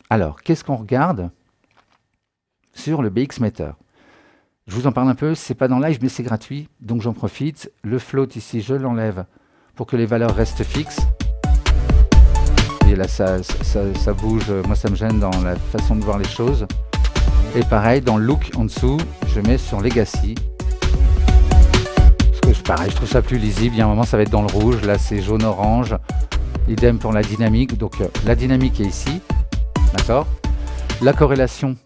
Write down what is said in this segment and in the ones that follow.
Alors, qu'est-ce qu'on regarde sur le BX Meter? Je vous en parle un peu, c'est pas dans live, mais c'est gratuit, donc j'en profite. Le float ici, je l'enlève pour que les valeurs restent fixes. Et là, ça bouge, moi ça me gêne dans la façon de voir les choses. Et pareil, dans Look en dessous, je mets sur Legacy. Parce que pareil, je trouve ça plus lisible. Il y a un moment, ça va être dans le rouge, là c'est jaune-orange. Idem pour la dynamique, donc la dynamique est ici, d'accord. La corrélation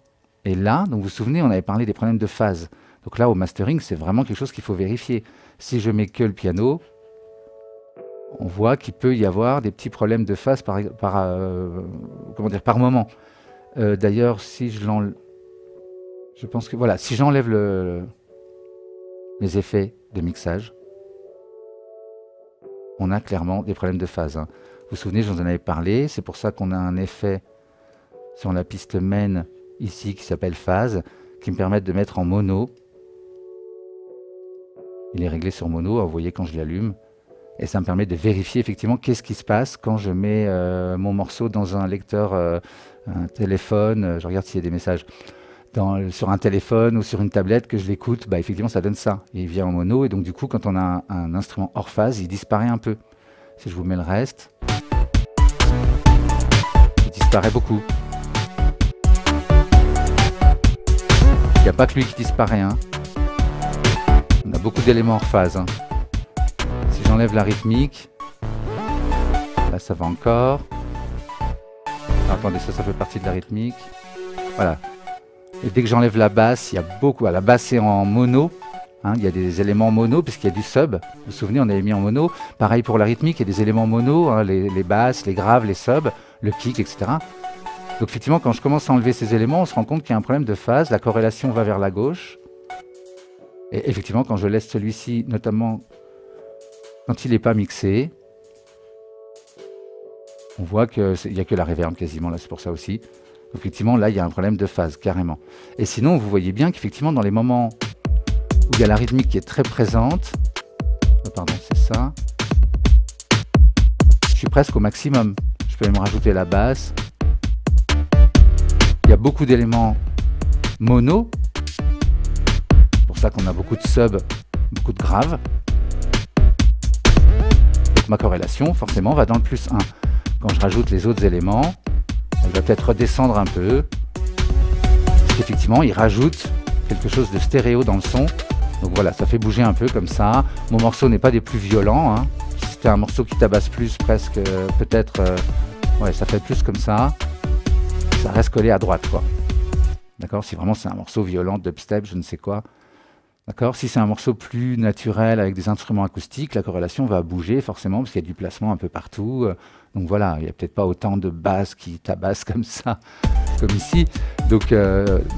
est là, donc vous vous souvenez, on avait parlé des problèmes de phase. Donc là, au mastering, c'est vraiment quelque chose qu'il faut vérifier. Si je mets que le piano, on voit qu'il peut y avoir des petits problèmes de phase par moment. D'ailleurs, si je l'enlève, je pense que voilà, si j'enlève les effets de mixage, on a clairement des problèmes de phase. Hein. Vous vous souvenez, je vous en avais parlé, c'est pour ça qu'on a un effet sur la piste main ici qui s'appelle phase, qui me permet de mettre en mono. Il est réglé sur mono, vous voyez quand je l'allume. Et ça me permet de vérifier effectivement qu'est-ce qui se passe quand je mets mon morceau dans un lecteur, un téléphone, je regarde s'il y a des messages, sur un téléphone ou sur une tablette que je l'écoute, bah effectivement ça donne ça. Il vient en mono et donc du coup quand on a un instrument hors phase, il disparaît un peu. Si je vous mets le reste, il disparaît beaucoup. Il n'y a pas que lui qui disparaît. Hein. On a beaucoup d'éléments hors phase. Hein. Si j'enlève la rythmique, là ça va encore. Ah, attendez, ça fait partie de la rythmique. Voilà. Et dès que j'enlève la basse, il y a beaucoup. La basse est en mono. Hein, il y a des éléments mono puisqu'il y a du sub. Vous vous souvenez, on avait mis en mono. Pareil pour la rythmique, il y a des éléments mono, hein, les basses, les graves, les subs, le kick, etc. Donc effectivement, quand je commence à enlever ces éléments, on se rend compte qu'il y a un problème de phase. La corrélation va vers la gauche. Et effectivement, quand je laisse celui-ci, notamment quand il n'est pas mixé, on voit qu'il n'y a que la reverb quasiment, là c'est pour ça aussi. Donc effectivement, là il y a un problème de phase, carrément. Et sinon, vous voyez bien qu'effectivement, dans les moments où il y a la rythmique qui est très présente, pardon, c'est ça, je suis presque au maximum. Je peux même rajouter la basse. Il y a beaucoup d'éléments mono, c'est pour ça qu'on a beaucoup de sub, beaucoup de graves. Donc ma corrélation, forcément, va dans le +1. Quand je rajoute les autres éléments, elle va peut-être redescendre un peu. Parce qu'effectivement, il rajoute quelque chose de stéréo dans le son. Donc voilà, ça fait bouger un peu comme ça. Mon morceau n'est pas des plus violents. Hein. Si c'était un morceau qui tabasse plus, presque, peut-être, ouais, ça fait plus comme ça. Ça reste collé à droite, quoi. D'accord? Si vraiment c'est un morceau violent, dubstep, je ne sais quoi. D'accord? Si c'est un morceau plus naturel avec des instruments acoustiques, la corrélation va bouger forcément parce qu'il y a du placement un peu partout. Donc voilà, il n'y a peut-être pas autant de basses qui tabassent comme ça, comme ici. Donc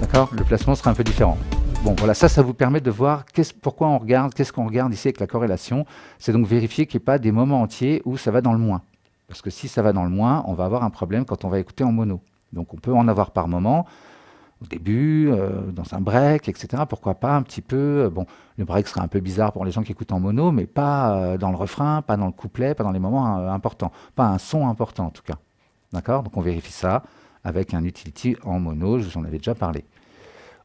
d'accord, le placement sera un peu différent. Bon voilà, ça vous permet de voir pourquoi on regarde, qu'est-ce qu'on regarde ici avec la corrélation. C'est donc vérifier qu'il n'y ait pas des moments entiers où ça va dans le moins. Parce que si ça va dans le moins, on va avoir un problème quand on va écouter en mono. Donc on peut en avoir par moment. Au début, dans un break, etc. Pourquoi pas un petit peu. Bon, le break sera un peu bizarre pour les gens qui écoutent en mono, mais pas dans le refrain, pas dans le couplet, pas dans les moments importants. Pas un son important en tout cas. D'accord? Donc on vérifie ça avec un utility en mono, je vous en avais déjà parlé.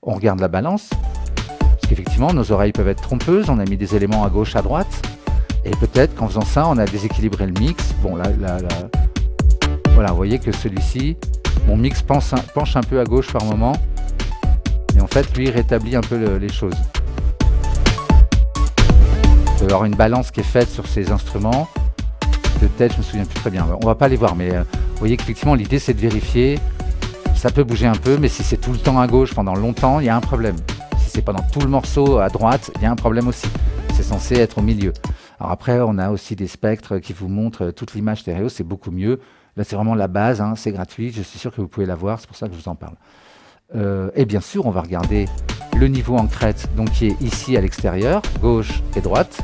On regarde la balance, parce qu'effectivement nos oreilles peuvent être trompeuses, on a mis des éléments à gauche, à droite, et peut-être qu'en faisant ça, on a déséquilibré le mix. Bon là, voilà, vous voyez que celui-ci, mon mix penche un peu à gauche par moment, et en fait, lui, il rétablit un peu les choses. Il peut y avoir une balance qui est faite sur ces instruments. De tête, je me souviens plus très bien. On va pas les voir, mais vous voyez qu'effectivement, l'idée, c'est de vérifier. Ça peut bouger un peu, mais si c'est tout le temps à gauche pendant longtemps, il y a un problème. Si c'est pendant tout le morceau à droite, il y a un problème aussi. C'est censé être au milieu. Alors après, on a aussi des spectres qui vous montrent toute l'image stéréo, c'est beaucoup mieux. Là, c'est vraiment la base, hein, c'est gratuit, je suis sûr que vous pouvez la voir, c'est pour ça que je vous en parle. Et bien sûr, on va regarder le niveau en crête, donc qui est ici à l'extérieur, gauche et droite,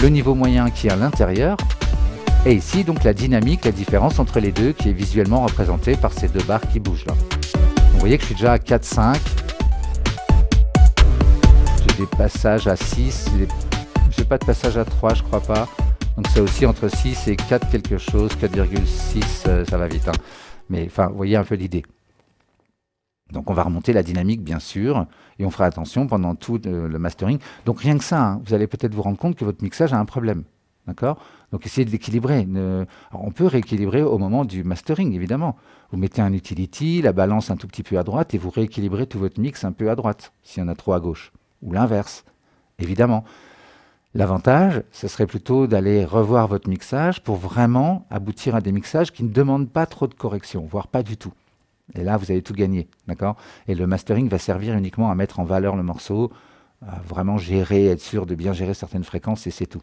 le niveau moyen qui est à l'intérieur, et ici, donc la dynamique, la différence entre les deux, qui est visuellement représentée par ces deux barres qui bougent là. Donc, vous voyez que je suis déjà à 4, 5, j'ai des passages à 6, j'ai pas de passage à 3, je crois pas. Donc c'est aussi entre 6 et 4 quelque chose, 4,6, ça va vite. Hein. Mais enfin, vous voyez un peu l'idée. Donc on va remonter la dynamique bien sûr, et on fera attention pendant tout le mastering. Donc rien que ça, hein, vous allez peut-être vous rendre compte que votre mixage a un problème. D'accord? Donc essayez de l'équilibrer. Alors, on peut rééquilibrer au moment du mastering, évidemment. Vous mettez un utility, la balance un tout petit peu à droite, et vous rééquilibrez tout votre mix un peu à droite, s'il y en a trop à gauche. Ou l'inverse, évidemment. L'avantage, ce serait plutôt d'aller revoir votre mixage pour vraiment aboutir à des mixages qui ne demandent pas trop de correction, voire pas du tout. Et là, vous avez tout gagné, d'accord? Et le mastering va servir uniquement à mettre en valeur le morceau, à vraiment gérer, être sûr de bien gérer certaines fréquences, et c'est tout.